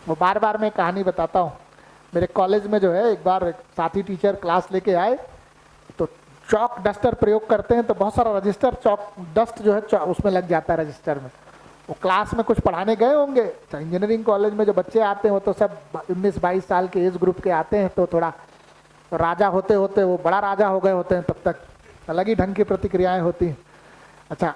वो बार बार मैं कहानी बताता हूँ। मेरे कॉलेज में जो है, एक बार एक साथी टीचर क्लास लेके आए, तो चौक डस्टर प्रयोग करते हैं तो बहुत सारा रजिस्टर चौक डस्ट जो है उसमें लग जाता है रजिस्टर में। वो क्लास में कुछ पढ़ाने गए होंगे, तो इंजीनियरिंग कॉलेज में जो बच्चे आते हैं वो तो सब 19-22 साल के एज ग्रुप के आते हैं, तो थोड़ा तो राजा होते होते वो बड़ा राजा हो गए होते हैं, तब तक अलग ही ढंग की प्रतिक्रियाएं होती हैं। अच्छा,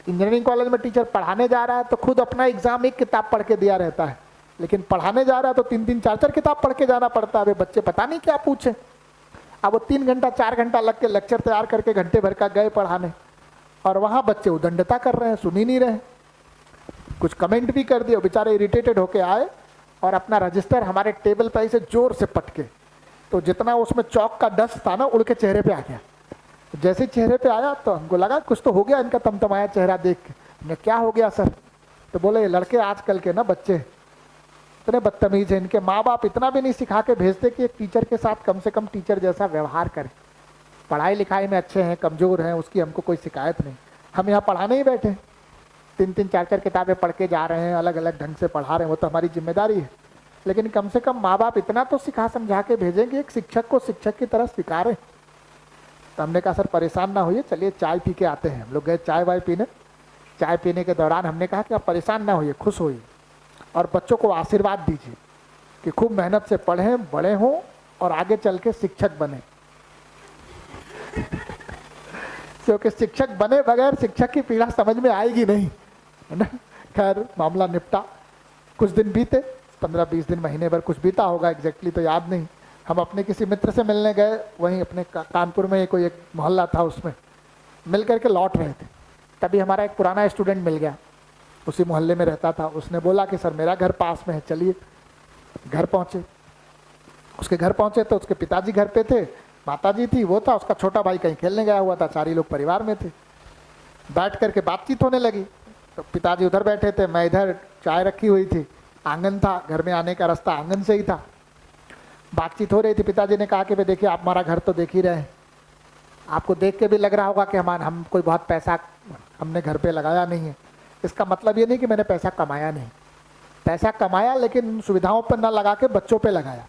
इंजीनियरिंग कॉलेज में टीचर पढ़ाने जा रहा है तो खुद अपना एग्जाम एक किताब पढ़ के दिया रहता है, लेकिन पढ़ाने जा रहा है तो 3-3 4-4 किताब पढ़ के जाना पड़ता है। बच्चे पता नहीं क्या पूछे। अब वो 3 घंटा 4 घंटा लग के लेक्चर तैयार करके घंटे भर का गए पढ़ाने, और वहां बच्चे उदंडता कर रहे हैं, सुन ही नहीं रहे, कुछ कमेंट भी कर दिए। बेचारे इरिटेटेड होके आए और अपना रजिस्टर हमारे टेबल पर ऐसे जोर से पटके, तो जितना उसमें चौक का डस्ट था ना उड़ के चेहरे पे आ गया। जैसे चेहरे पे आया तो हमको लगा कुछ तो हो गया इनका तमतमाया चेहरा देख के। हमने क्या हो गया सर? तो बोले ये लड़के आजकल के ना बच्चे इतने बदतमीज हैं, इनके माँ बाप इतना भी नहीं सिखा के भेजते कि एक टीचर के साथ कम से कम टीचर जैसा व्यवहार करें। पढ़ाई लिखाई में अच्छे हैं, कमज़ोर हैं, उसकी हमको कोई शिकायत नहीं। हम यहाँ पढ़ाने ही बैठे, 3-3 4-4 किताबें पढ़ के जा रहे हैं, अलग अलग ढंग से पढ़ा रहे हैं, वो तो हमारी जिम्मेदारी है। लेकिन कम से कम माँ बाप इतना तो सिखा समझा के भेजें कि एक शिक्षक को शिक्षक की तरह स्वीकारें। तो हमने कहा सर परेशान ना होइए, चलिए चाय पी के आते हैं। हम लोग गए चाय वाय पीने। चाय पीने के दौरान हमने कहा कि आप परेशान ना होइए, खुश होइए और बच्चों को आशीर्वाद दीजिए कि खूब मेहनत से पढ़ें, बड़े हों और आगे चल के शिक्षक बने। क्योंकि शिक्षक बने बगैर शिक्षक की पीड़ा समझ में आएगी नहीं, है ना। खैर मामला निपटा। कुछ दिन बीते, 15-20 दिन, महीने भर कुछ बीता होगा, एग्जैक्टली तो याद नहीं। हम अपने किसी मित्र से मिलने गए, वहीं अपने कानपुर में कोई एक मोहल्ला था, उसमें मिल करके लौट रहे थे। तभी हमारा एक पुराना स्टूडेंट मिल गया, उसी मोहल्ले में रहता था। उसने बोला कि सर मेरा घर पास में है, चलिए। घर पहुँचे, उसके घर पहुँचे तो उसके पिताजी घर पे थे, माताजी थी, वो था, उसका छोटा भाई कहीं खेलने गया हुआ था, 4 ही लोग परिवार में थे। बैठ करके बातचीत होने लगी। तो पिताजी उधर बैठे थे, मैं इधर, चाय रखी हुई थी, आंगन था, घर में आने का रास्ता आंगन से ही था। बातचीत हो रही थी। पिताजी ने कहा कि भाई देखिए आप हमारा घर तो देख ही रहे हैं, आपको देख के भी लग रहा होगा कि हम कोई बहुत पैसा हमने घर पे लगाया नहीं है। इसका मतलब ये नहीं कि मैंने पैसा कमाया नहीं, पैसा कमाया, लेकिन सुविधाओं पर ना लगा के बच्चों पे लगाया।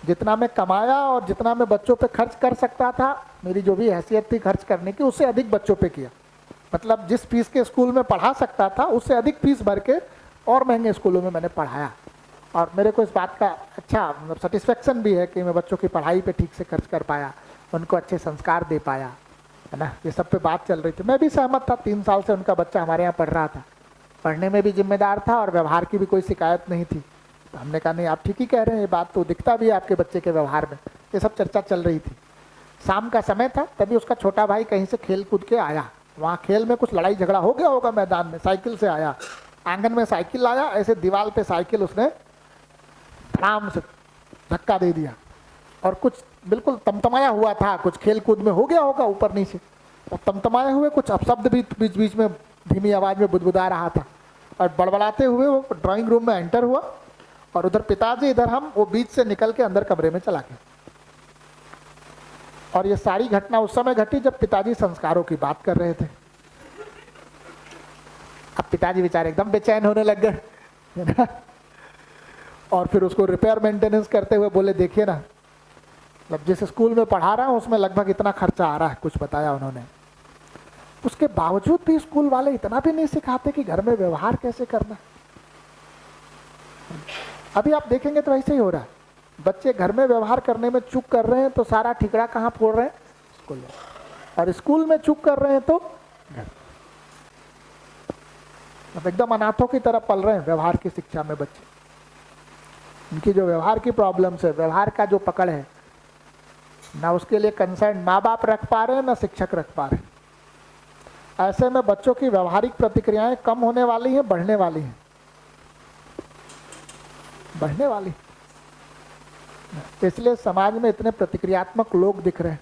जितना मैं कमाया और जितना मैं बच्चों पे खर्च कर सकता था, मेरी जो भी हैसियत थी खर्च करने की, उससे अधिक बच्चों पे किया। मतलब जिस फीस के स्कूल में पढ़ा सकता था उससे अधिक फीस भर के और महंगे स्कूलों में मैंने पढ़ाया। और मेरे को इस बात का अच्छा मतलब सेटिस्फेक्शन भी है कि मैं बच्चों की पढ़ाई पे ठीक से खर्च कर पाया, उनको अच्छे संस्कार दे पाया, है ना। ये सब पे बात चल रही थी, मैं भी सहमत था। 3 साल से उनका बच्चा हमारे यहाँ पढ़ रहा था, पढ़ने में भी जिम्मेदार था और व्यवहार की भी कोई शिकायत नहीं थी। तो हमने कहा नहीं आप ठीक ही कह रहे हैं, ये बात तो दिखता भी है आपके बच्चे के व्यवहार में। ये सब चर्चा चल रही थी। शाम का समय था, तभी उसका छोटा भाई कहीं से खेल कूद के आया। वहाँ खेल में कुछ लड़ाई झगड़ा हो गया होगा मैदान में, साइकिल से आया, आंगन में साइकिल लाया, ऐसे दीवार पे साइकिल उसने धड़ाम से धक्का दे दिया। और कुछ बिल्कुल तमतमाया हुआ था, कुछ खेल कूद में हो गया होगा ऊपर नीचे, और तमतमाए हुए कुछ अपशब्द भी बीच बीच में धीमी आवाज में बुदबुदा रहा था। और बड़बड़ाते हुए वो ड्राइंग रूम में एंटर हुआ, और उधर पिताजी, इधर हम, वो बीच से निकल के अंदर कमरे में चला गया। और ये सारी घटना उस समय घटी जब पिताजी संस्कारों की बात कर रहे थे। अब पिताजी बेचारे एकदम बेचैन होने लग गए, है ना। और फिर उसको रिपेयर मेंटेनेंस करते हुए बोले देखिए ना, मतलब जिस स्कूल में पढ़ा रहा हूँ उसमें लगभग इतना खर्चा आ रहा है, कुछ बताया उन्होंने। उसके बावजूद भी स्कूल वाले इतना भी नहीं सिखाते कि घर में व्यवहार कैसे करना। अभी आप देखेंगे तो ऐसे ही हो रहा है, बच्चे घर में व्यवहार करने में चूक कर रहे हैं तो सारा ठिकरा कहाँ फोड़ रहे हैं? स्कूल में। और स्कूल में चूक कर रहे हैं तो घर। अब एकदम अनाथों की तरह पल रहे हैं व्यवहार की शिक्षा में बच्चे। उनकी जो व्यवहार की प्रॉब्लम्स है, व्यवहार का जो पकड़ है ना, उसके लिए कंसर्न माँ बाप रख पा रहे हैं ना शिक्षक रख पा रहे हैं। ऐसे में बच्चों की व्यवहारिक प्रतिक्रियाएं कम होने वाली हैं, बढ़ने वाली हैं, बढ़ने वाली। इसलिए समाज में इतने प्रतिक्रियात्मक लोग दिख रहे हैं।